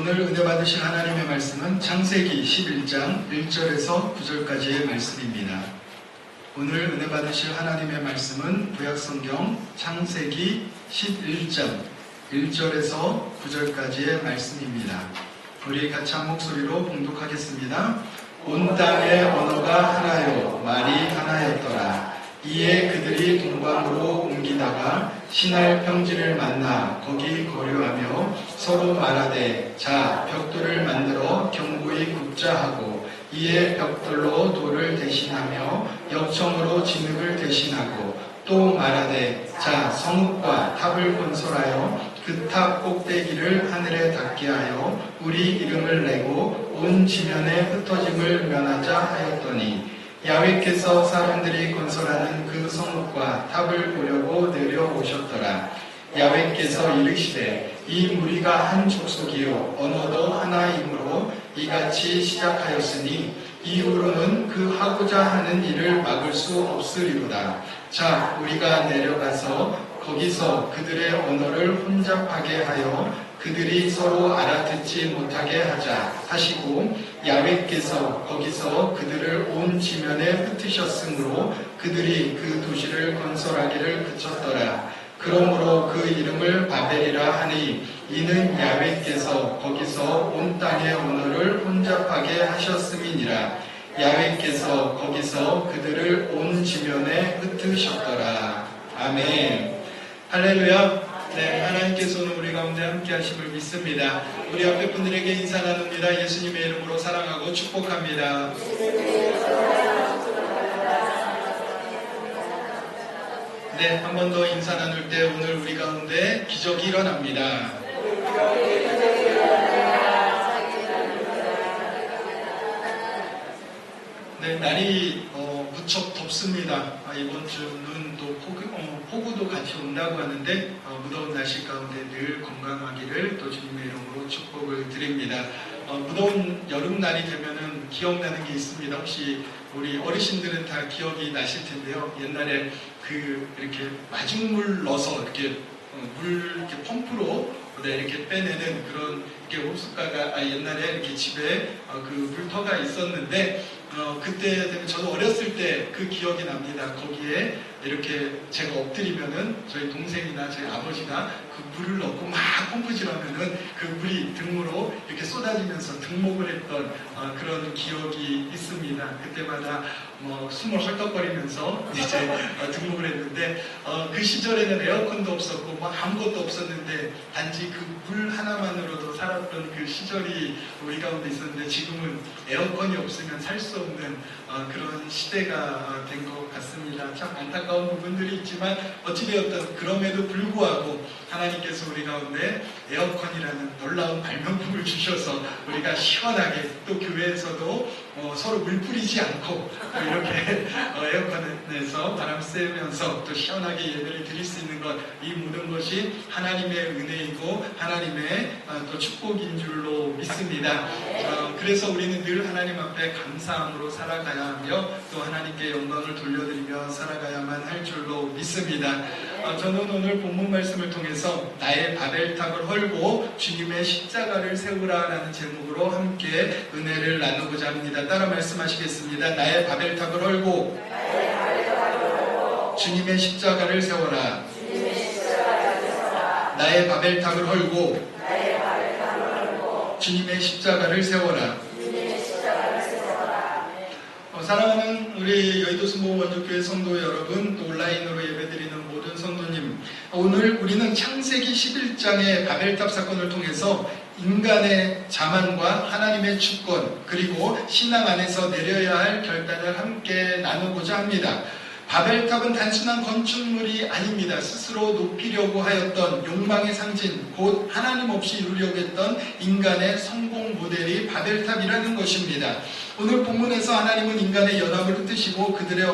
오늘 은혜 받으실 하나님의 말씀은 창세기 11장 1절에서 9절까지의 말씀입니다. 오늘 은혜 받으실 하나님의 말씀은 구약성경 창세기 11장 1절에서 9절까지의 말씀입니다. 우리 같이 한 목소리로 봉독하겠습니다. 온 땅의 언어가 하나요 말이 하나였더라. 이에 그들이 동방으로 옮기다가 시날 평지를 만나 거기 거류하며 서로 말하되 자 벽돌을 만들어 견고히 굽자 하고 이에 벽돌로 돌을 대신하며 역청으로 진흙을 대신하고 또 말하되 자 성읍과 탑을 건설하여 그 탑 꼭대기를 하늘에 닿게 하여 우리 이름을 내고 온 지면에 흩어짐을 면하자 하였더니 야훼께서 사람들이 건설하는 그 성읍과 탑을 보려고 내려오셨더라. 야훼께서 이르시되 이 무리가 한 족속이요 언어도 하나이므로 이같이 시작하였으니 이후로는 그 하고자 하는 일을 막을 수 없으리로다. 자 우리가 내려가서 거기서 그들의 언어를 혼잡하게 하여 그들이 서로 알아듣지 못하게 하자 하시고 야훼께서 거기서 그들을 온 지면에 흩으셨으므로 그들이 그 도시를 건설하기를 그쳤더라. 그러므로 그 이름을 바벨이라 하니 이는 야훼께서 거기서 온 땅의 언어를 혼잡하게 하셨음이니라. 야훼께서 거기서 그들을 온 지면에 흩으셨더라. 아멘. 할렐루야. 네, 하나님께서는 우리 가운데 함께 하심을 믿습니다. 우리 앞에 분들에게 인사 나눕니다. 예수님의 이름으로 사랑하고 축복합니다. 네, 한 번 더 인사 나눌 때 오늘 우리 가운데 기적이 일어납니다. 네, 날이 무척 덥습니다. 이번 주는 또 폭우도 같이 온다고 하는데 무더운 날씨 가운데 늘 건강하기를 또 주님의 이름으로 축복을 드립니다. 무더운 여름날이 되면은 기억나는 게 있습니다. 혹시 우리 어르신들은 다 기억이 나실 텐데요. 옛날에 이렇게 마중물 넣어서 이렇게 물 이렇게 펌프로 이렇게 빼내는 그런 호숫가가 옛날에 이렇게 집에 그 물터가 있었는데 그때 되면 저도 어렸을 때 그 기억이 납니다. 거기에 이렇게 제가 엎드리면은 저희 동생이나 저희 아버지가 그 물을 넣고 막 펌프질하면은 그 물이 등으로 이렇게 쏟아지면서 등목을 했던 그런 기억이 있습니다. 그때마다 숨을 헐떡거리면서 이제 등목을 했는데 그 시절에는 에어컨도 없었고 아무것도 없었는데 단지 그 물 하나만으로도 살았던 그 시절이 우리 가운데 있었는데 지금은 에어컨이 없으면 살 수 없는 그런 시대가 된 것 같습니다. 참 안타까운 부분들이 있지만 어찌되었든 그럼에도 불구하고 하나님께서 우리 가운데 에어컨이라는 놀라운 발명품을 주셔서 우리가 시원하게 또 교회에서도 서로 물 뿌리지 않고 또 이렇게 에어컨에서 바람 쐬면서 또 시원하게 예배를 드릴 수 있는 것, 이 모든 것이 하나님의 은혜이고 하나님의 또 축복인 줄로 믿습니다. 그래서 우리는 늘 하나님 앞에 감사함으로 살아가야 하며 또 하나님께 영광을 돌려드리며 살아가야만 할 줄로 믿습니다. 저는 오늘 본문 말씀을 통해서 나의 바벨탑을 헐고 주님의 십자가를 세우라라는 제목으로 함께 은혜를 나누고자 합니다. 따라 말씀하시겠습니다. 나의 바벨탑을 헐고 주님의 십자가를 세워라. 나의 바벨탑을 헐고 주님의 십자가를 세워라. 사랑하는 우리 여의도 순복음 원주교회 성도 여러분, 또 온라인으로 예배드리는 모든 성도님, 오늘 우리는 창세기 11장의 바벨탑 사건을 통해서 인간의 자만과 하나님의 주권, 그리고 신앙 안에서 내려야 할 결단을 함께 나누고자 합니다. 바벨탑은 단순한 건축물이 아닙니다. 스스로 높이려고 하였던 욕망의 상징, 곧 하나님 없이 이루려고 했던 인간의 성공 모델이 바벨탑이라는 것입니다. 오늘 본문에서 하나님은 인간의 연합을 흩으시고 그들의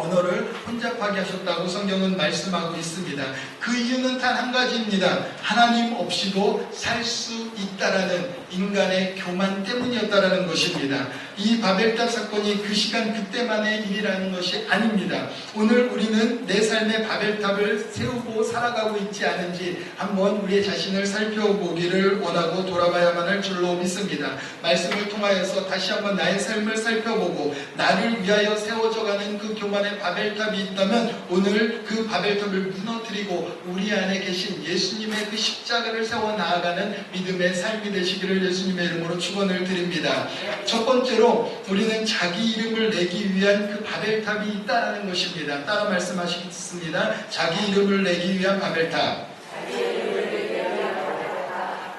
언어를 혼잡하게 하셨다고 성경은 말씀하고 있습니다. 그 이유는 단 한 가지입니다. 하나님 없이도 살 수 있다라는 인간의 교만 때문이었다라는 것입니다. 이 바벨탑 사건이 그 시간 그때만의 일이라는 것이 아닙니다. 오늘 우리는 내 삶의 바벨탑을 세우고 살아가고 있지 않은지 한번 우리의 자신을 살펴보기를 원하고 돌아봐야만 할 줄로 믿습니다. 말씀을 통하여서 다시 한번 나의 삶을 살펴보고 나를 위하여 세워져가는 그 교만의 바벨탑이 있다면 오늘 그 바벨탑을 무너뜨리고 우리 안에 계신 예수님의 그 십자가를 세워 나아가는 믿음의 삶이 되시기를 예수님의 이름으로 축원을 드립니다. 첫 번째로 우리는 자기 이름을 내기 위한 그 바벨탑이 있다는 것입니다. 따라 말씀하시겠습니다. 자기 이름을 내기 위한 바벨탑.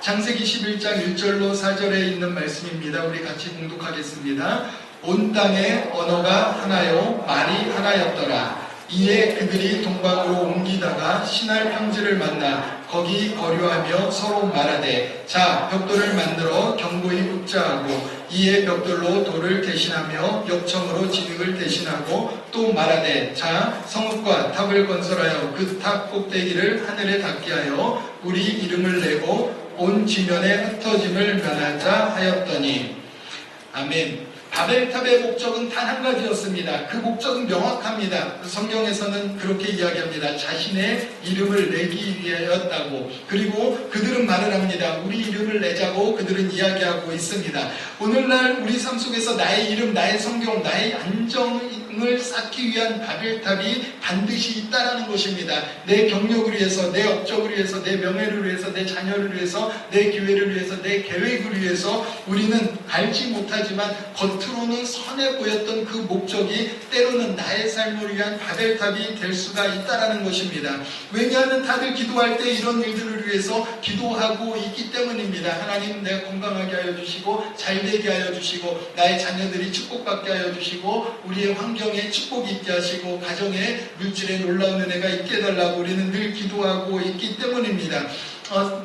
창세기 11장 1절로 4절에 있는 말씀입니다. 우리 같이 봉독하겠습니다. 온 땅의 언어가 하나요 말이 하나였더라. 이에 그들이 동방으로 옮기다가 시날 평지를 만나 거기 거류하며 서로 말하되 자 벽돌을 만들어 견고히 굽자하고 이에 벽돌로 돌을 대신하며 역청으로 진흙을 대신하고 또 말하되 자 성읍과 탑을 건설하여 그 탑 꼭대기를 하늘에 닿게 하여 우리 이름을 내고 온 지면에 흩어짐을 면하자 하였더니 아멘. 바벨탑의 목적은 단 한 가지였습니다. 그 목적은 명확합니다. 성경에서는 그렇게 이야기합니다. 자신의 이름을 내기 위하였다고. 그리고 그들은 말을 합니다. 우리 이름을 내자고 그들은 이야기하고 있습니다. 오늘날 우리 삶 속에서 나의 이름, 나의 성경, 나의 안정을 쌓기 위한 바벨탑이 반드시 있다는 것입니다. 내 경력을 위해서, 내 업적을 위해서, 내 명예를 위해서, 내 자녀를 위해서, 내 교회를 위해서, 내 계획을 위해서 우리는 알지 못하지만 겉으로는 선해 보였던 그 목적이 때로는 나의 삶을 위한 바벨탑이 될 수가 있다는 것입니다. 왜냐하면 다들 기도할 때 이런 일들을 위해서 기도하고 있기 때문입니다. 하나님 내가 건강하게 하여 주시고 잘 되게 하여 주시고 나의 자녀들이 축복받게 하여 주시고 우리의 환경에 축복이 있게 하시고 가정에 물질에 놀라운 은혜가 있게 해달라고 우리는 늘 기도하고 있기 때문입니다.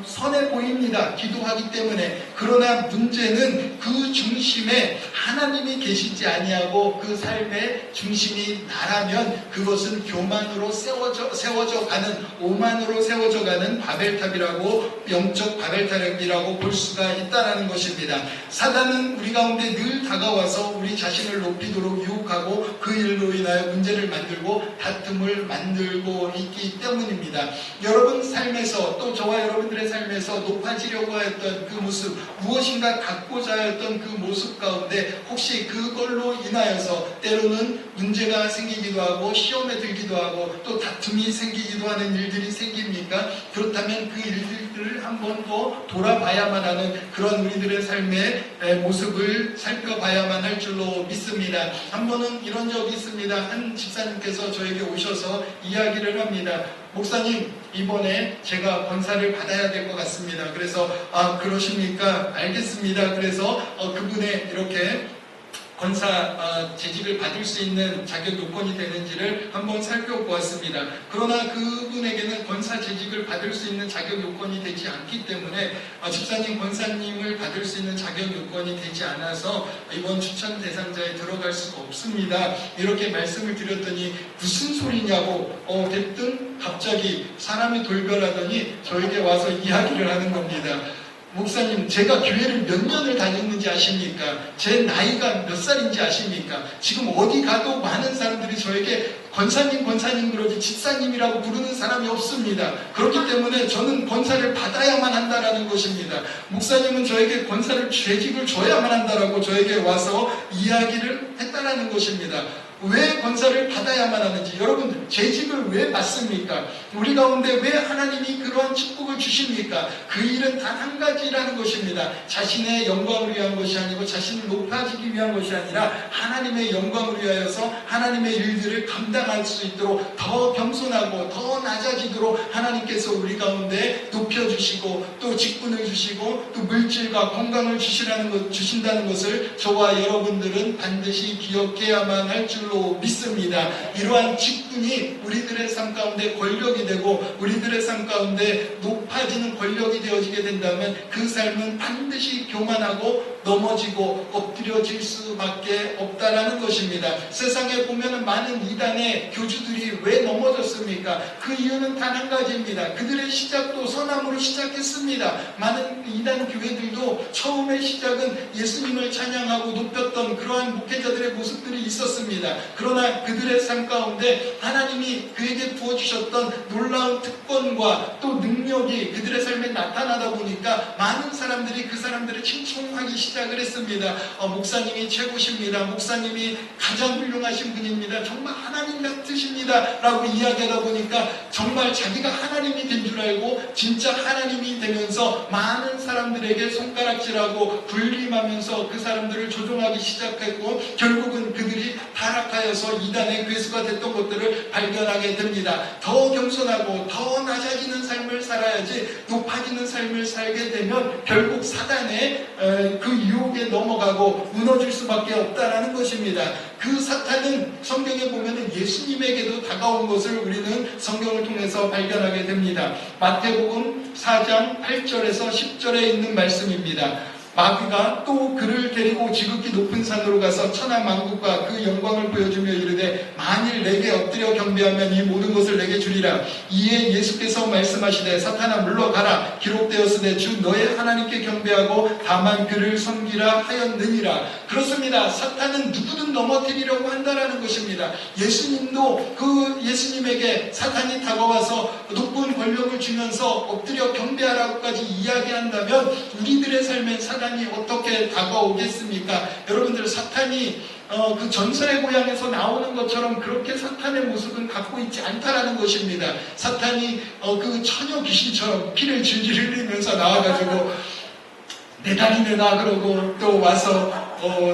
선해 보입니다. 기도하기 때문에. 그러나 문제는 그 중심에 하나님이 계시지 아니하고 그 삶의 중심이 나라면 그것은 교만으로 세워져 가는, 오만으로 세워져 가는 바벨탑이라고, 영적 바벨탑이라고 볼 수가 있다는 것입니다. 사단은 우리 가운데 늘 다가와서 우리 자신을 높이도록 유혹하고 그 일로 인하여 문제를 만들고 다툼을 만들고 있기 때문입니다. 여러분 삶에서 또 저와 여러분들의 삶에서 높아지려고 했던 그 모습, 무엇인가 갖고자 했던 그 모습 가운데 혹시 그걸로 인하여서 때로는 문제가 생기기도 하고 시험에 들기도 하고 또 다툼이 생기기도 하는 일들이 생깁니까? 그렇다면 그 일들을 한 번 더 돌아봐야만 하는 그런 우리들의 삶의 모습을 살펴봐야만 할 줄로 믿습니다. 한 번은 이런 적이 있습니다. 한 집사님께서 저에게 오셔서 이야기를 합니다. 목사님, 이번에 제가 권사를 받아야 될 것 같습니다. 그래서 그러십니까? 알겠습니다. 그래서 그분의 이렇게 권사 재직을 받을 수 있는 자격 요건이 되는지를 한번 살펴보았습니다. 그러나 그분에게는 권사 재직을 받을 수 있는 자격 요건이 되지 않기 때문에 집사님, 권사님을 받을 수 있는 자격 요건이 되지 않아서 이번 추천 대상자에 들어갈 수가 없습니다. 이렇게 말씀을 드렸더니 무슨 소리냐고 됐든 갑자기 사람이 돌변하더니 저에게 와서 이야기를 하는 겁니다. 목사님, 제가 교회를 몇 년을 다녔는지 아십니까? 제 나이가 몇 살인지 아십니까? 지금 어디 가도 많은 사람들이 저에게 권사님 그러지 집사님이라고 부르는 사람이 없습니다. 그렇기 때문에 저는 권사를 받아야만 한다라는 것입니다. 목사님은 저에게 권사를 재직을 줘야만 한다라고 저에게 와서 이야기를 했다라는 것입니다. 왜 권사를 받아야만 하는지, 여러분 재직을 왜 받습니까? 우리 가운데 왜 하나님이 그러한 축복을 주십니까? 그 일은 단 한 가지라는 것입니다. 자신의 영광을 위한 것이 아니고 자신을 높아지기 위한 것이 아니라 하나님의 영광을 위하여서 하나님의 일들을 감당할 수 있도록 더 겸손하고 더 낮아지도록 하나님께서 우리 가운데 높여주시고 또 직분을 주시고 또 물질과 건강을 주신다는 것을 저와 여러분들은 반드시 기억해야만 할 줄로 믿습니다. 이러한 직분이 우리들의 삶 가운데 권력이 되고 우리들의 삶 가운데 높아지는 권력이 되어지게 된다면 그 삶은 반드시 교만하고 넘어지고 엎드려질 수밖에 없다라는 것입니다. 세상에 보면 많은 이단의 교주들이 왜 넘어졌습니까? 그 이유는 단 한 가지입니다. 그들의 시작도 선함으로 시작했습니다. 많은 이단 교회들도 처음의 시작은 예수님을 찬양하고 높였던 그러한 목회자들의 모습들이 있었습니다. 그러나 그들의 삶 가운데 하나님이 그에게 부어주셨던 놀라운 특권과 또 능력이 그들의 삶에 나타나다 보니까 많은 사람들이 그 사람들을 칭송하기 시작을 했습니다. 목사님이 최고십니다. 목사님이 가장 훌륭하신 분입니다. 정말 하나님 같으십니다. 라고 이야기하다 보니까 정말 자기가 하나님이 된 줄 알고 진짜 하나님이 되면서 많은 사람들에게 손가락질하고 군림하면서 그 사람들을 조종하기 시작했고 결국은 그들이 타락하여서 이단의 괴수가 됐던 것들을 발견하게 됩니다. 더 겸손하고 더 낮아지는 삶을 살아야지 높아지는 삶을 살게 되면 결국 사단의 그 유혹에 넘어가고 무너질 수밖에 없다라는 것입니다. 그 사탄은 성경에 보면 예수님에게도 다가온 것을 우리는 성경을 통해서 발견하게 됩니다. 마태복음 4장 8절에서 10절에 있는 말씀입니다. 마귀가 또 그를 데리고 지극히 높은 산으로 가서 천하 만국과 그 영광을 보여주며 이르되 만일 내게 엎드려 경배하면 이 모든 것을 내게 주리라. 이에 예수께서 말씀하시되 사탄아 물러가라. 기록되었으되 주 너의 하나님께 경배하고 다만 그를 섬기라 하였느니라. 그렇습니다. 사탄은 누구든 넘어뜨리려고 한다라는 것입니다. 예수님도 그 예수님에게 사탄이 다가와서 높은 권력을 주면서 엎드려 경배하라고까지 이야기한다면 우리들의 삶엔 사탄이 어떻게 다가오겠습니까? 여러분들 사탄이 그 전설의 고향에서 나오는 것처럼 그렇게 사탄의 모습은 갖고 있지 않다라는 것입니다. 사탄이 그 처녀 귀신처럼 피를 질질 흘리면서 나와가지고 내 다리 내놔 그러고 또 와서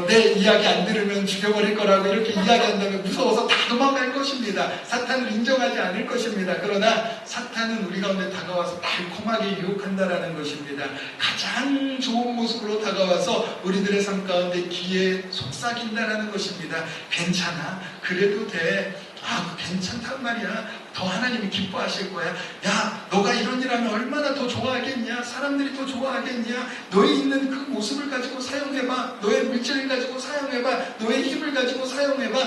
내 이야기 안 들으면 죽여버릴 거라고 이렇게 이야기한다면 무서워서 다 도망갈 것입니다. 사탄을 인정하지 않을 것입니다. 그러나 사탄은 우리 가운데 다가와서 달콤하게 유혹한다라는 것입니다. 가장 좋은 모습으로 다가와서 우리들의 삶 가운데 귀에 속삭인다라는 것입니다. 괜찮아. 그래도 돼. 괜찮단 말이야. 더 하나님이 기뻐하실 거야. 야, 너가 이런 일 하면 얼마나 더 좋아하겠냐? 사람들이 더 좋아하겠냐? 너의 있는 그 모습을 가지고 사용해봐. 너의 물질을 가지고 사용해봐. 너의 힘을 가지고 사용해봐.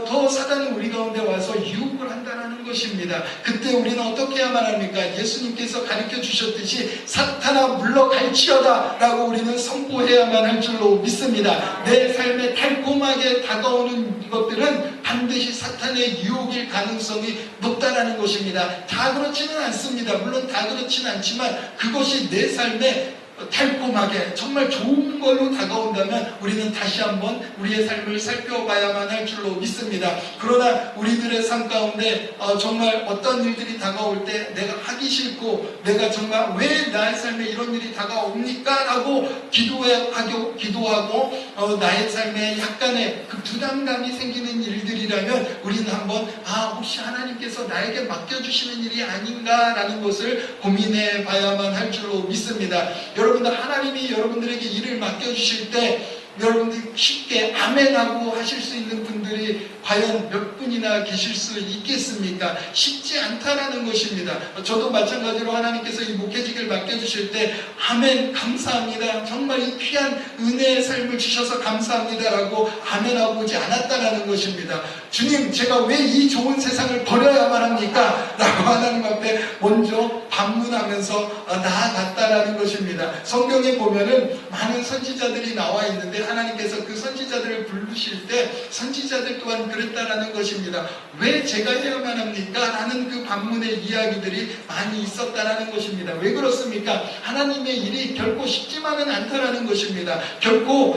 더 사단은 우리 가운데 와서 유혹을 한다는 것입니다. 그때 우리는 어떻게 해야만 합니까? 예수님께서 가르쳐 주셨듯이 사탄아 물러갈지어다 라고 우리는 선포해야만 할 줄로 믿습니다. 내 삶에 달콤하게 다가오는 것들은 반드시 사탄의 유혹일 가능성이 높다라는 것입니다. 다 그렇지는 않습니다. 물론 다 그렇지는 않지만 그것이 내 삶에 달콤하게 정말 좋은 걸로 다가온다면 우리는 다시 한번 우리의 삶을 살펴봐야만 할 줄로 믿습니다. 그러나 우리들의 삶 가운데 정말 어떤 일들이 다가올 때 내가 하기 싫고 내가 정말 왜 나의 삶에 이런 일이 다가옵니까? 라고 기도하고 나의 삶에 약간의 그 부담감이 생기는 일들이라면 우리는 한번 혹시 하나님께서 나에게 맡겨주시는 일이 아닌가 라는 것을 고민해 봐야만 할 줄로 믿습니다. 여러분들 하나님이 여러분들에게 일을 맡겨주실 때 여러분들이 쉽게 아멘하고 하실 수 있는 분들이 과연 몇 분이나 계실 수 있겠습니까? 쉽지 않다라는 것입니다. 저도 마찬가지로 하나님께서 이 목회직을 맡겨주실 때 아멘 감사합니다. 정말 이 귀한 은혜의 삶을 주셔서 감사합니다라고 아멘하고 오지 않았다라는 것입니다. 주님 제가 왜 이 좋은 세상을 버려야만 합니까? 라고 하나님 앞에 먼저 반문하면서 나아갔다라는 것입니다. 성경에 보면은 많은 선지자들이 나와 있는데 하나님께서 그 선지자들을 부르실 때 선지자들 또한 그랬다라는 것입니다. 왜 제가 해야만 합니까? 라는 그 반문의 이야기들이 많이 있었다라는 것입니다. 왜 그렇습니까? 하나님의 일이 결코 쉽지만은 않다라는 것입니다. 결코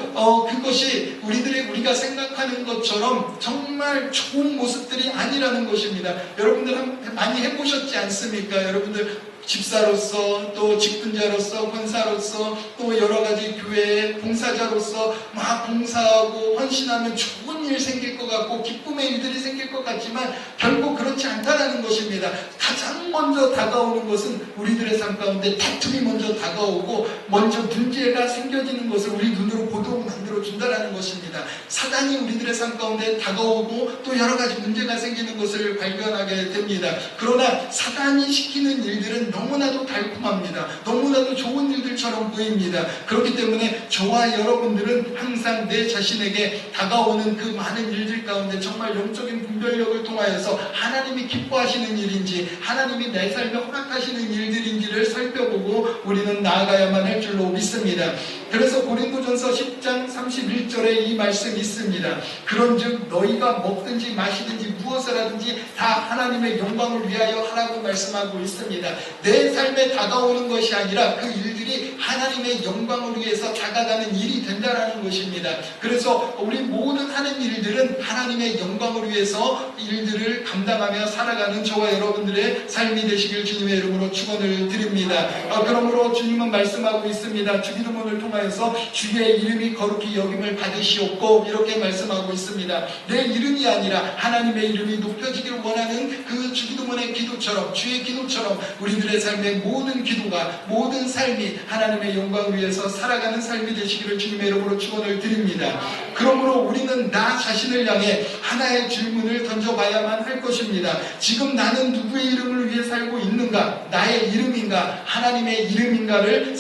그것이 우리가 생각하는 것처럼 정말 좋은 모습들이 아니라는 것입니다. 여러분들 많이 해보셨지 않습니까? 여러분들 집사로서 또 직분자로서 권사로서 또 여러가지 교회의 봉사자로서 막 봉사하고 헌신하면 좋은 좋은 일 생길 것 같고 기쁨의 일들이 생길 것 같지만 결국 그렇지 않다는 것입니다. 가장 먼저 다가오는 것은 우리들의 삶 가운데 다툼이 먼저 다가오고 먼저 문제가 생겨지는 것을 우리 눈으로 보도록 만들어준다는 것입니다. 사단이 우리들의 삶 가운데 다가오고 또 여러 가지 문제가 생기는 것을 발견하게 됩니다. 그러나 사단이 시키는 일들은 너무나도 달콤합니다. 너무나도 좋은 일들처럼 보입니다. 그렇기 때문에 저와 여러분들은 항상 내 자신에게 다가오는 그 많은 일들 가운데 정말 영적인 분별력을 통하여서 하나님이 기뻐하시는 일인지 하나님이 내 삶에 허락하시는 일들인지를 살펴보고 우리는 나아가야만 할 줄로 믿습니다. 그래서 고린도전서 10장 31절에 이 말씀이 있습니다. 그런즉 너희가 먹든지 마시든지 무엇을 하든지 다 하나님의 영광을 위하여 하라고 말씀하고 있습니다. 내 삶에 다가오는 것이 아니라 그 일들이 하나님의 영광을 위해서 다가가는 일이 된다는 것입니다. 그래서 우리 모든 하는 일들은 하나님의 영광을 위해서 일들을 감당하며 살아가는 저와 여러분들의 삶이 되시길 주님의 이름으로 축원을 드립니다. 그러므로 주님은 말씀하고 있습니다. 주기도문을 통하여서 주의 이름이 거룩히 여김을 받으시옵고 이렇게 말씀하고 있습니다. 내 이름이 아니라 하나님의 이름이 높여지기를 원하는 그 주기도문의 기도처럼 주의 기도처럼 우리들의 삶의 모든 기도가 모든 삶이 하나님의 영광을 위해서 살아가는 삶이 되시기를 주님의 이름으로 축원을 드립니다. 그러므로 우리는 나 자신을 향해 하나의 질문을 던져봐야만 할 것입니다. 지금 나는 누구의 이름을 위해 살고 있는가? 나의 이름인가? 하나님의 이름인가를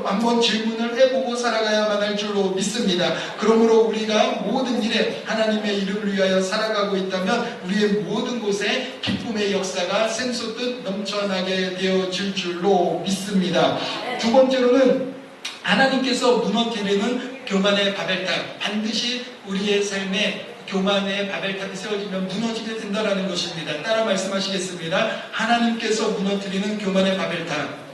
한번 질문을 해보고 살아가야만 할 줄로 믿습니다. 그러므로 우리가 모든 일에 하나님의 이름을 위하여 살아가고 있다면 우리의 모든 곳에 기쁨의 역사가 샘솟듯 넘쳐나게 되어질 줄로 믿습니다. 두 번째로는 하나님께서 무너뜨리는 교만의 바벨탑, 반드시 우리의 삶에 교만의 바벨탑이 세워지면 무너지게 된다는 것입니다. 따라 말씀하시겠습니다. 하나님께서 무너뜨리는 교만의 바벨탑.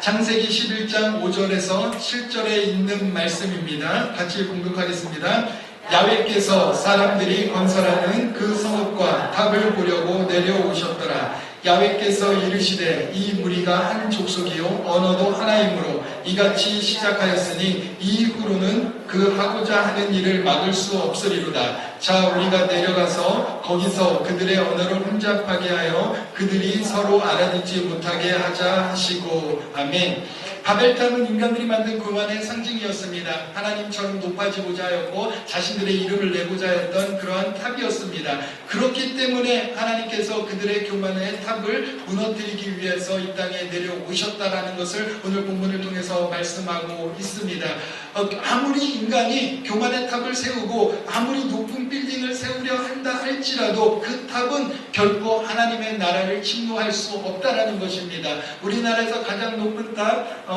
창세기 11장 5절에서 7절에 있는 말씀입니다. 같이 공독하겠습니다. 야훼께서 사람들이 건설하는 그 성읍과 탑을 보려고 내려오셨더라. 야훼께서 이르시되 이 무리가 한 족속이요 언어도 하나이므로 이같이 시작하였으니 이후로는 그 하고자 하는 일을 막을 수 없으리로다. 자, 우리가 내려가서 거기서 그들의 언어를 혼잡하게 하여 그들이 서로 알아듣지 못하게 하자 하시고. 아멘. 바벨탑은 인간들이 만든 교만의 상징이었습니다. 하나님처럼 높아지고자 하였고 자신들의 이름을 내고자 했던 그러한 탑이었습니다. 그렇기 때문에 하나님께서 그들의 교만의 탑을 무너뜨리기 위해서 이 땅에 내려오셨다라는 것을 오늘 본문을 통해서 말씀하고 있습니다. 아무리 인간이 교만의 탑을 세우고 아무리 높은 빌딩을 세우려 한다 할지라도 그 탑은 결코 하나님의 나라를 침노할 수 없다라는 것입니다. 우리나라에서 가장 높은 탑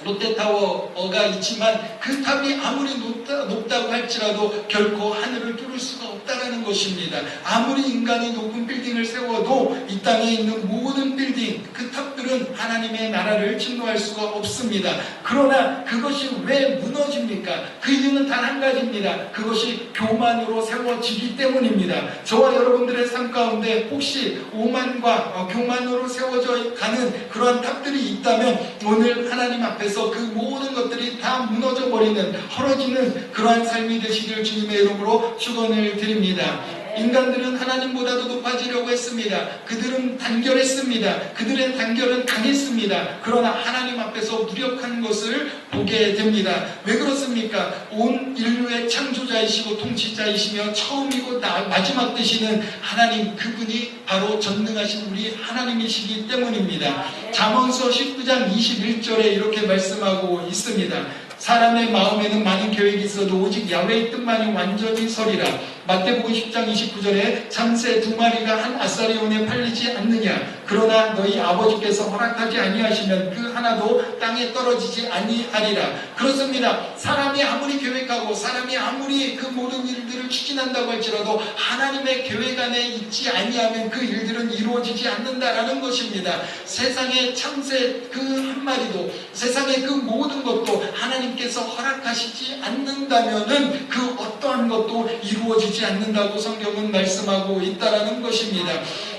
롯데타워가 있지만 그 탑이 아무리 높다고 할지라도 결코 하늘을 뚫을 수가 없다는 것입니다. 아무리 인간이 높은 빌딩을 세워도 이 땅에 있는 모든 빌딩, 그 탑들은 하나님의 나라를 침노할 수가 없습니다. 그러나 그것이 왜 무너집니까? 그 이유는 단 한 가지입니다. 그것이 교만으로 세워지기 때문입니다. 저와 여러분들의 삶 가운데 혹시 오만과 교만으로 세워져 가는 그러한 탑들이 있다면 오늘 하나님 앞에서 그 모든 것들이 다 무너져 버리는, 헐어지는 그러한 삶이 되시길 주님의 이름으로 축원을 드립니다. 인간들은 하나님보다도 높아지려고 했습니다. 그들은 단결했습니다. 그들의 단결은 강했습니다. 그러나 하나님 앞에서 무력한 것을 보게 됩니다. 왜 그렇습니까? 온 인류의 창조자이시고 통치자이시며 처음이고 마지막 되시는 하나님, 그분이 바로 전능하신 우리 하나님이시기 때문입니다. 잠언서 19장 21절에 이렇게 말씀하고 있습니다. 사람의 마음에는 많은 계획이 있어도 오직 야훼의 뜻만이 완전히 서리라. 마태복음 10장 29절에 참새 2마리가 한 아사리온에 팔리지 않느냐. 그러나 너희 아버지께서 허락하지 아니하시면 그 하나도 땅에 떨어지지 아니하리라. 그렇습니다. 사람이 아무리 계획하고 사람이 아무리 그 모든 일들을 추진한다고 할지라도 하나님의 계획 안에 있지 아니하면 그 일들은 이루어지지 않는다라는 것입니다. 세상의 참새 그 한 마리도, 세상의 그 모든 것도 하나님께서 허락하시지 않는다면은 그 어떠한 것도 이루어지지 않는다고 성경은 말씀하고 있다라는 것입니다.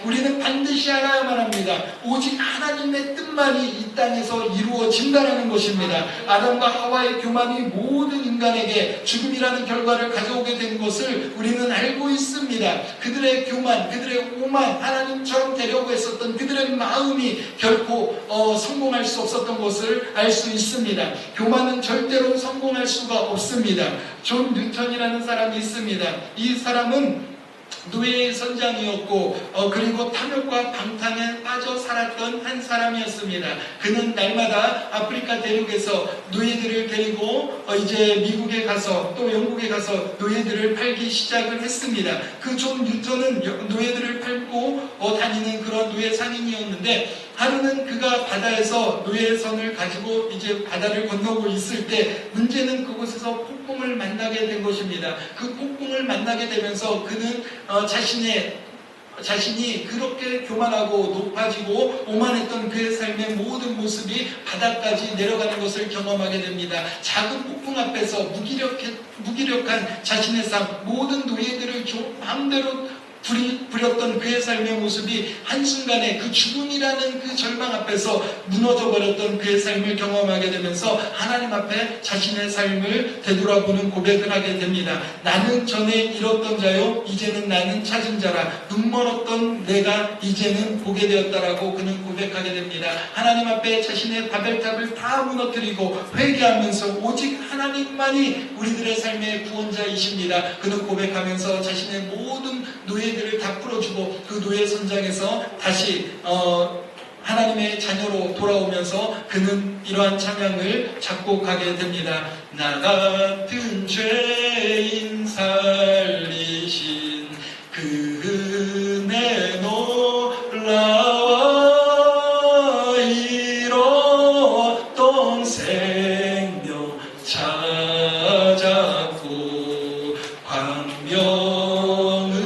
우리는 반드시 알아야만 합니다. 오직 하나님의 뜻만이 이 땅에서 이루어진다는 것입니다. 아담과 하와의 교만이 모든 인간에게 죽음이라는 결과를 가져오게 된 것을 우리는 알고 있습니다. 그들의 교만, 그들의 오만, 하나님처럼 되려고 했었던 그들의 마음이 결코 성공할 수 없었던 것을 알 수 있습니다. 교만은 절대로 성공할 수가 없습니다. 존 뉴턴이라는 사람이 있습니다. 이 사람은 노예의 선장이었고 그리고 탐욕과 방탕에 빠져 살았던 한 사람이었습니다. 그는 날마다 아프리카 대륙에서 노예들을 데리고 이제 미국에 가서 또 영국에 가서 노예들을 팔기 시작을 했습니다. 그 존 뉴턴은 노예들을 팔고 다니는 그런 노예 상인이었는데 하루는 그가 바다에서 노예선을 가지고 이제 바다를 건너고 있을 때 문제는 그곳에서 폭풍을 만나게 된 것입니다. 그 폭풍을 만나게 되면서 그는 자신이 그렇게 교만하고 높아지고 오만했던 그의 삶의 모든 모습이 바닥까지 내려가는 것을 경험하게 됩니다. 작은 폭풍 앞에서 무기력한 자신의 삶, 모든 노예들을 마음대로 부렸던 그의 삶의 모습이 한순간에 그 죽음이라는 그 절망 앞에서 무너져버렸던 그의 삶을 경험하게 되면서 하나님 앞에 자신의 삶을 되돌아보는 고백을 하게 됩니다. 나는 전에 잃었던 자요 이제는 나는 찾은 자라. 눈멀었던 내가 이제는 보게 되었다라고 그는 고백하게 됩니다. 하나님 앞에 자신의 바벨탑을 다 무너뜨리고 회개하면서 오직 하나님만이 우리들의 삶의 구원자이십니다. 그는 고백하면서 자신의 모든 노예들을 다 풀어주고 그 노예 선장에서 다시 하나님의 자녀로 돌아오면서 그는 이러한 찬양을 작곡하게 됩니다. 나 같은 죄인 살리신 그 은혜 놀라워 잃었던 생명 찾았고 광명을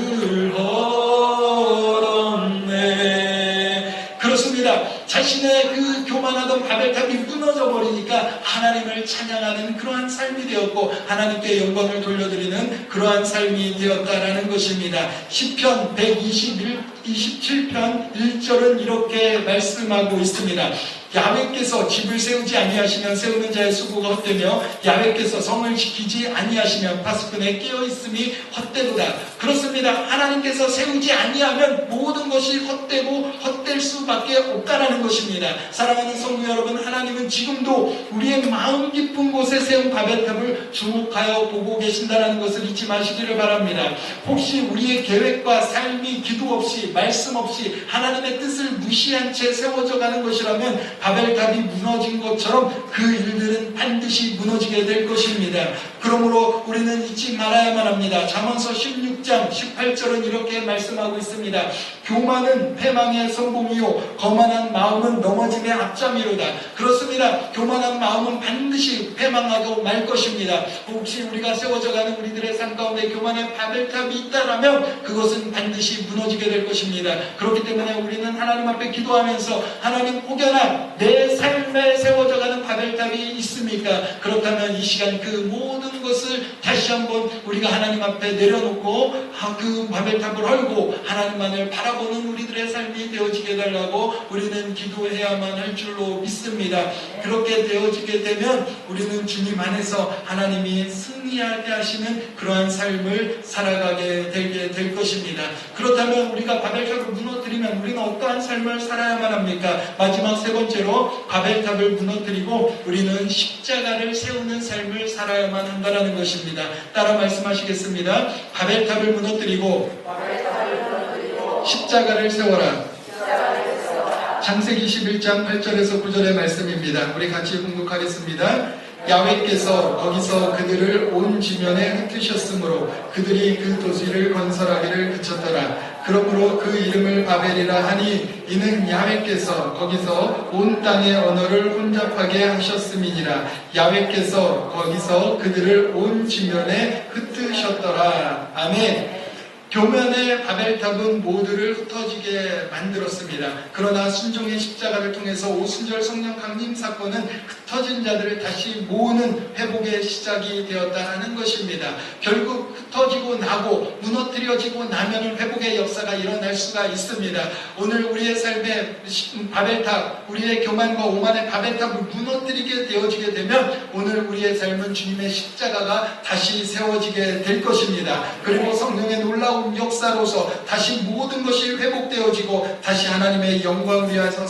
얻었네. 그렇습니다. 자신의 그 교만하던 바벨탑이 무너져 버리니까 하나님을 찬양하는 그러한 삶이 되었고 하나님께 영광을 돌려드리는 그러한 삶이 되었다라는 것입니다. 시편 127편 1절은 이렇게 말씀하고 있습니다. 야훼께서 집을 세우지 아니하시면 세우는 자의 수고가 헛되며 야훼께서 성을 지키지 아니하시면 파수꾼의 깨어있음이 헛되도다. 그렇습니다. 하나님께서 세우지 아니하면 모든 것이 헛되고 헛될 수밖에 없다라는 것입니다. 사랑하는 성도 여러분, 하나님은 지금도 우리의 마음 깊은 곳에 세운 바벨탑을 주목하여 보고 계신다는 것을 잊지 마시기를 바랍니다. 혹시 우리의 계획과 삶이 기도 없이 말씀 없이 하나님의 뜻을 무시한 채 세워져 가는 것이라면 바벨탑이 무너진 것처럼 그 일들은 반드시 무너지게 될 것입니다. 그러므로 우리는 잊지 말아야만 합니다. 잠언서 16장 18절은 이렇게 말씀하고 있습니다. 교만은 패망의 선봉이요 거만한 마음은 넘어짐의 앞잠이로다. 그렇습니다. 교만한 마음은 반드시 패망하고 말 것입니다. 혹시 우리가 세워져가는 우리들의 삶 가운데 교만의 바벨탑이 있다라면 그것은 반드시 무너지게 될 것입니다. 그렇기 때문에 우리는 하나님 앞에 기도하면서 하나님 혹여나 내 삶에 세워져가는 바벨탑이 있습니까? 그렇다면 이 시간 그 모든 것을 다시 한번 우리가 하나님 앞에 내려놓고 그 바벨탑을 헐고 하나님만을 바라보는 우리들의 삶이 되어지게 달라고 우리는 기도해야만 할 줄로 믿습니다. 그렇게 되어지게 되면 우리는 주님 안에서 하나님이 승리하게 하시는 그러한 삶을 살아가게 되게 될 것입니다. 그렇다면 우리가 바벨탑을 무너뜨리면 우리는 어떠한 삶을 살아야만 합니까? 마지막 세 번째로 바벨탑을 무너뜨리고 우리는 십자가를 세우는 삶을 살아야만 한다는 것입니다. 따라 말씀하시겠습니다. 바벨탑을 무너뜨리고 십자가를 세워라. 창세기 21장 8절에서 9절의 말씀입니다. 우리 같이 공독하겠습니다. 야훼께서 거기서 그들을 온 지면에 흩으셨으므로 그들이 그 도시를 건설하기를 그쳤더라. 그러므로 그 이름을 바벨이라 하니 이는 야훼께서 거기서 온 땅의 언어를 혼잡하게 하셨음이니라. 야훼께서 거기서 그들을 온 지면에 흩으셨더라. 아멘. 교면의 바벨탑은 모두를 흩어지게 만들었습니다. 그러나 순종의 십자가를 통해서 오순절 성령 강림 사건은 흩어진 자들을 다시 모으는 회복의 시작이 되었다는 것입니다. 결국 흩어지고 나고 무너뜨려지고 나면은 회복의 역사가 일어날 수가 있습니다. 오늘 우리의 삶의 바벨탑, 우리의 교만과 오만의 바벨탑을 무너뜨리게 되어지게 되면 오늘 우리의 삶은 주님의 십자가가 다시 세워지게 될 것입니다. 그리고 성령의 놀라운 역사로서 다시 모든 것이 회복되어지고 다시 하나님의 영광을 위해서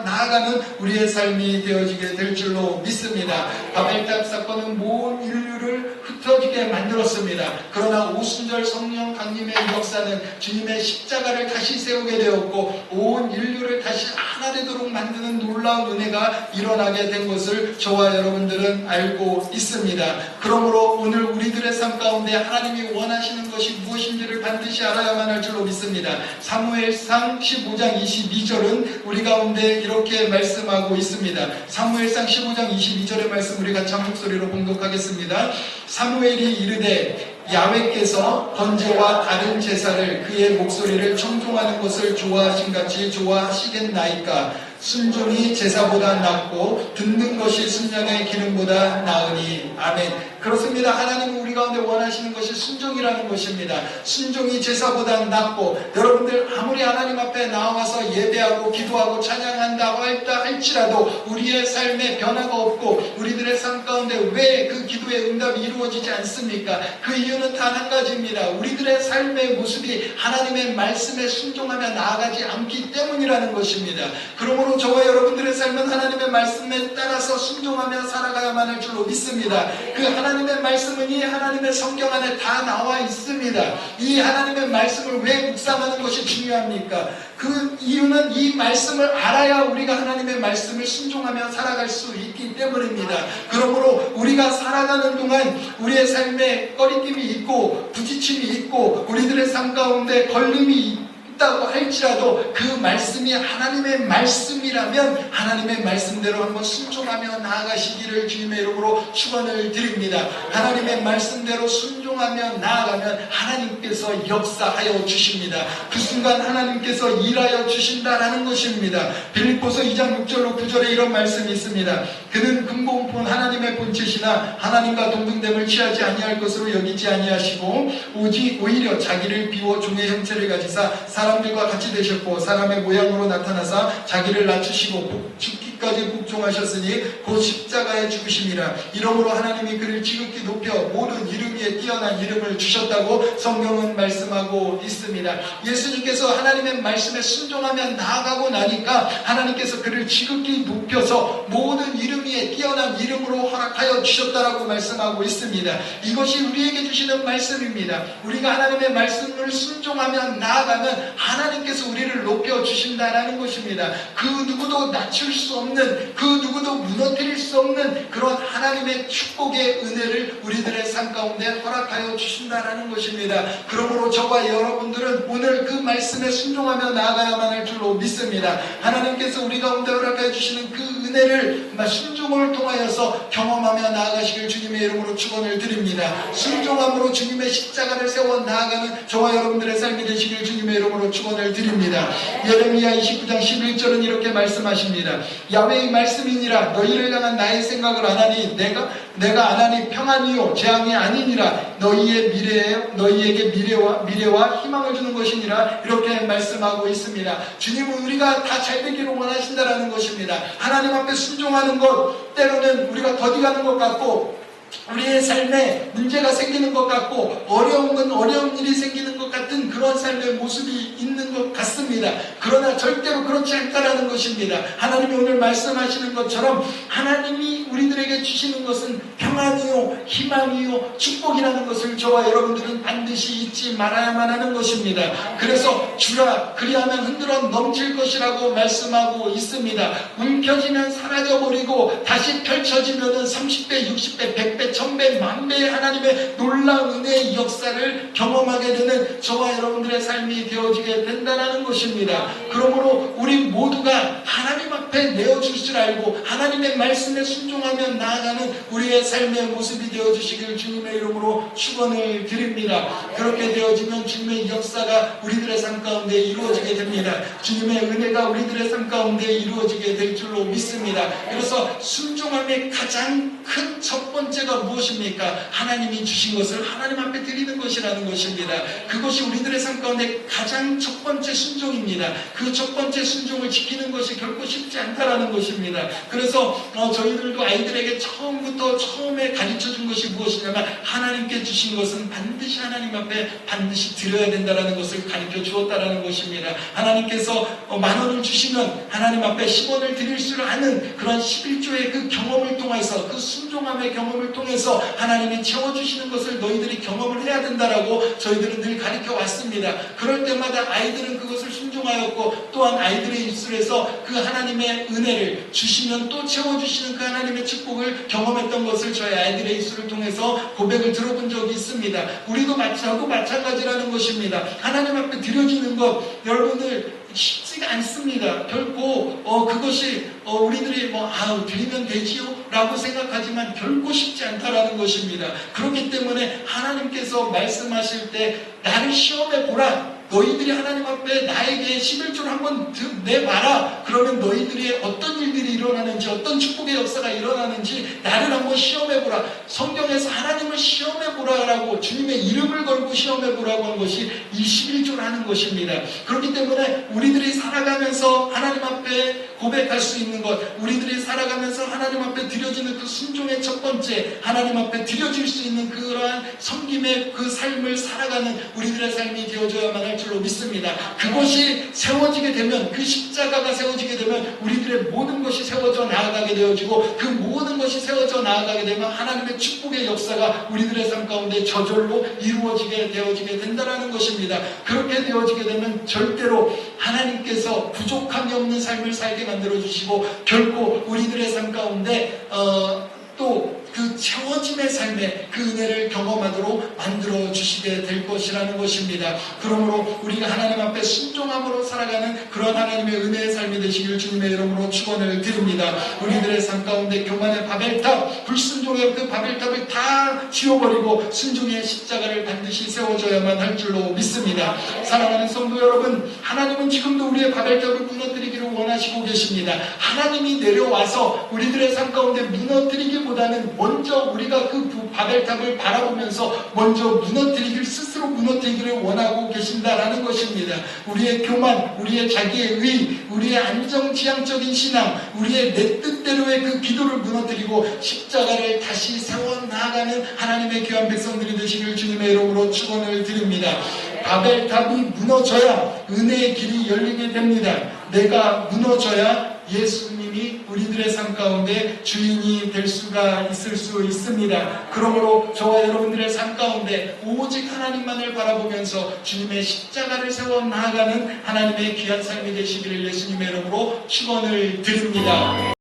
나아가는 우리의 삶이 되어지게 될 줄로 믿습니다. 바벨탑 사건은 모든 인류를 흩어지게 만들었습니다. 그러나 오순절 성령 강림의 역사는 주님의 십자가를 다시 세우게 되었고 온 인류를 다시 하나 되도록 만드는 놀라운 은혜가 일어나게 된 것을 저와 여러분들은 알고 있습니다. 그러므로 오늘 우리들의 삶 가운데 하나님이 원하시는 것이 무엇인지를 반드시 알아야만 할 줄로 믿습니다. 사무엘상 15장 22절은 우리 가운데 이렇게 말씀하고 있습니다. 사무엘상 15장 22절의 말씀 우리 같이 한 목소리로 봉독하겠습니다. 사무엘이 이르되 야훼께서 번제와 다른 제사를 그의 목소리를 청종하는 것을 좋아하신같이 좋아하시겠나이까. 순종이 제사보다 낫고 듣는 것이 순양의 기름보다 나으니. 아멘. 그렇습니다. 하나님은 우리 가운데 원하시는 것이 순종이라는 것입니다. 순종이 제사보다 낫고 여러분들 아무리 하나님 앞에 나와서 예배하고 기도하고 찬양한다 할지라도 우리의 삶에 변화가 없고 우리들의 삶 가운데 왜 그 기도의 응답이 이루어지지 않습니까? 그 이유는 단 한 가지입니다. 우리들의 삶의 모습이 하나님의 말씀에 순종하며 나아가지 않기 때문이라는 것입니다. 그러므로 저와 여러분들의 삶은 하나님의 말씀에 따라서 순종하며 살아가야만 할 줄로 믿습니다. 그 하나님의 말씀은 이 하나님의 성경 안에 다 나와 있습니다. 이 하나님의 말씀을 왜 묵상하는 것이 중요합니까? 그 이유는 이 말씀을 알아야 우리가 하나님의 말씀을 순종하며 살아갈 수 있기 때문입니다. 그러므로 우리가 살아가는 동안 우리의 삶에 꺼리낌이 있고 부딪힘이 있고 우리들의 삶 가운데 걸림이 있다고 할지라도 그 말씀이 하나님의 말씀이라면 하나님의 말씀대로 한번 순종하며 나아가시기를 주님의 이름으로 축원을 드립니다. 하나님의 말씀대로 순종하며 나아가면 하나님께서 역사하여 주십니다. 그 순간 하나님께서 일하여 주신다라는 것입니다. 빌립보서 2장 6절로 9절에 이런 말씀이 있습니다. 그는 근본본 하나님의 본체시나 하나님과 동등됨을 취하지 아니할 것으로 여기지 아니하시고 오직 오히려 자기를 비워 종의 형체를 가지사 사람들과 같이 되셨고 사람의 모양으로 나타나사 자기를 낮추시고 죽기까지 복종하셨으니 곧 십자가에 죽으심이라. 이러므로 하나님이 그를 지극히 높여 모든 이름 위에 뛰어난 이름을 주셨다고 성경은 말씀하고 있습니다. 예수님께서 하나님의 말씀에 순종하며 나아가고 나니까 하나님께서 그를 지극히 높여서 모든 이름 위에 뛰어난 이름으로 허락하여 주셨다라고 말씀하고 있습니다. 이것이 우리에게 주시는 말씀입니다. 우리가 하나님의 말씀을 순종하며 나아가면 하나님께서 우리를 높여주신다라는 것입니다. 그 누구도 낮출 수 없는, 그 누구도 무너뜨릴 수 없는 그런 하나님의 축복의 은혜를 우리들의 삶 가운데 허락하여 주신다라는 것입니다. 그러므로 저와 여러분들은 오늘 그 말씀에 순종하며 나아가야만 할 줄로 믿습니다. 하나님께서 우리 가운데 허락하여 주시는 그 은혜를 순종을 통하여서 경험하며 나아가시길 주님의 이름으로 축원을 드립니다. 순종함으로 주님의 십자가를 세워 나아가는 저와 여러분들의 삶이 되시길 주님의 이름으로 축원을 드립니다. 예레미야 29장 11절은 이렇게 말씀하십니다. 야훼의 말씀이니라. 너희를 향한 나의 생각을 안하니 내가 안하니 평안이요 재앙이 아니니라. 너희에게 미래와 희망을 주는 것이니라. 이렇게 말씀하고 있습니다. 주님은 우리가 다 잘되기를 원하신다라는 것입니다. 하나님 앞에 순종하는 것 때로는 우리가 더디가는 것 같고 우리의 삶에 문제가 생기는 것 같고 어려운 일이 생기는 것 같은 그런 삶의 모습이 있는 것 같습니다. 그러나 절대로 그렇지 않다라는 것입니다. 하나님이 오늘 말씀하시는 것처럼 하나님이 우리들에게 주시는 것은 평안이요 희망이요 축복이라는 것을 저와 여러분들은 반드시 잊지 말아야만 하는 것입니다. 그래서 주라 그리하면 흔들어 넘칠 것이라고 말씀하고 있습니다. 움켜지면 사라져버리고 다시 펼쳐지면 30배, 60배, 100배 1000배, 만배의 하나님의 놀라운 은혜의 역사를 경험하게 되는 저와 여러분들의 삶이 되어지게 된다는 것입니다. 그러므로 우리 모두가 하나님 앞에 앞에 내어줄 줄 알고 하나님의 말씀에 순종하며 나아가는 우리의 삶의 모습이 되어주시길 주님의 이름으로 축원을 드립니다. 그렇게 되어지면 주님의 역사가 우리들의 삶 가운데 이루어지게 됩니다. 주님의 은혜가 우리들의 삶 가운데 이루어지게 될 줄로 믿습니다. 그래서 순종함의 가장 큰 첫 번째가 무엇입니까? 하나님이 주신 것을 하나님 앞에 드리는 것이라는 것입니다. 그것이 우리들의 삶 가운데 가장 첫 번째 순종입니다. 그 첫 번째 순종을 지키는 것이 결코 쉽지 않다라는 것입니다. 그래서 저희들도 아이들에게 처음에 가르쳐 준 것이 무엇이냐면 하나님께 주신 것은 반드시 하나님 앞에 반드시 드려야 된다는 것을 가르쳐 주었다라는 것입니다. 하나님께서 10,000원을 주시면 하나님 앞에 10원을 드릴 줄 아는 그런 11조의 그 경험을 통해서 그 순종함의 경험을 통해서 하나님이 채워주시는 것을 너희들이 경험을 해야 된다라고 저희들은 늘 가르쳐 왔습니다. 그럴 때마다 아이들은 그것을 순종하였고 또한 아이들의 입술에서 그 하나님의 은혜를 주시면 또 채워주시는 그 하나님의 축복을 경험했던 것을 저희 아이들의 입술을 통해서 고백을 들어본 적이 있습니다. 우리도 마찬가지라는 것입니다. 하나님 앞에 드려지는 것 여러분들 쉽지가 않습니다. 결코 그것이 우리들이 드리면 되지요 라고 생각하지만 결코 쉽지 않다라는 것입니다. 그렇기 때문에 하나님께서 말씀하실 때 나를 시험해 보라. 너희들이 하나님 앞에 나에게 11조를 한번 내봐라. 그러면 너희들이 어떤 일들이 일어나는지 어떤 축복의 역사가 일어나는지 나를 한번 시험해보라. 성경에서 하나님을 시험해보라라고 주님의 이름을 걸고 시험해보라고 한 것이 이 11조라는 것입니다. 그렇기 때문에 우리들이 살아가면서 하나님 앞에 고백할 수 있는 것, 우리들이 살아가면서 하나님 앞에 드려지는 그 순종의 첫 번째, 하나님 앞에 드려질 수 있는 그러한 섬김의 그 삶을 살아가는 우리들의 삶이 되어져야만 할 줄로 믿습니다. 그것이 세워지게 되면, 그 십자가가 세워지게 되면 우리들의 모든 것이 세워져 나아가게 되어지고, 그 모든 것이 세워져 나아가게 되면 하나님의 축복의 역사가 우리들의 삶 가운데 저절로 이루어지게 되어지게 된다는 것입니다. 그렇게 되어지게 되면 절대로 하나님께서 부족함이 없는 삶을 살게 만들어주시고, 결코 우리들의 삶 가운데 또 그 채워짐의 삶에 그 은혜를 경험하도록 만들어 주시게 될 것이라는 것입니다. 그러므로 우리가 하나님 앞에 순종함으로 살아가는 그런 하나님의 은혜의 삶이 되시길 주님의 이름으로 축원을 드립니다. 우리들의 삶 가운데 교만의 바벨탑, 불순종의 그 바벨탑을 다 지워버리고 순종의 십자가를 반드시 세워줘야만 할 줄로 믿습니다. 사랑하는 성도 여러분, 하나님은 지금도 우리의 바벨탑을 무너뜨리기를 원하시고 계십니다. 하나님이 내려와서 우리들의 삶 가운데 무너뜨리기보다는 먼저 우리가 그 바벨탑을 바라보면서 먼저 스스로 무너뜨리기를 원하고 계신다라는 것입니다. 우리의 교만, 우리의 자기의 의, 우리의 안정지향적인 신앙, 우리의 내 뜻대로의 그 기도를 무너뜨리고 십자가를 다시 세워나가는 하나님의 귀한 백성들이 되시길 주님의 이름으로 축원을 드립니다. 바벨탑이 무너져야 은혜의 길이 열리게 됩니다. 내가 무너져야 예수님이 우리들의 삶 가운데 주인이 될 수가 있을 수 있습니다. 그러므로 저와 여러분들의 삶 가운데 오직 하나님만을 바라보면서 주님의 십자가를 세워 나아가는 하나님의 귀한 삶이 되시기를 예수님의 이름으로 축원을 드립니다.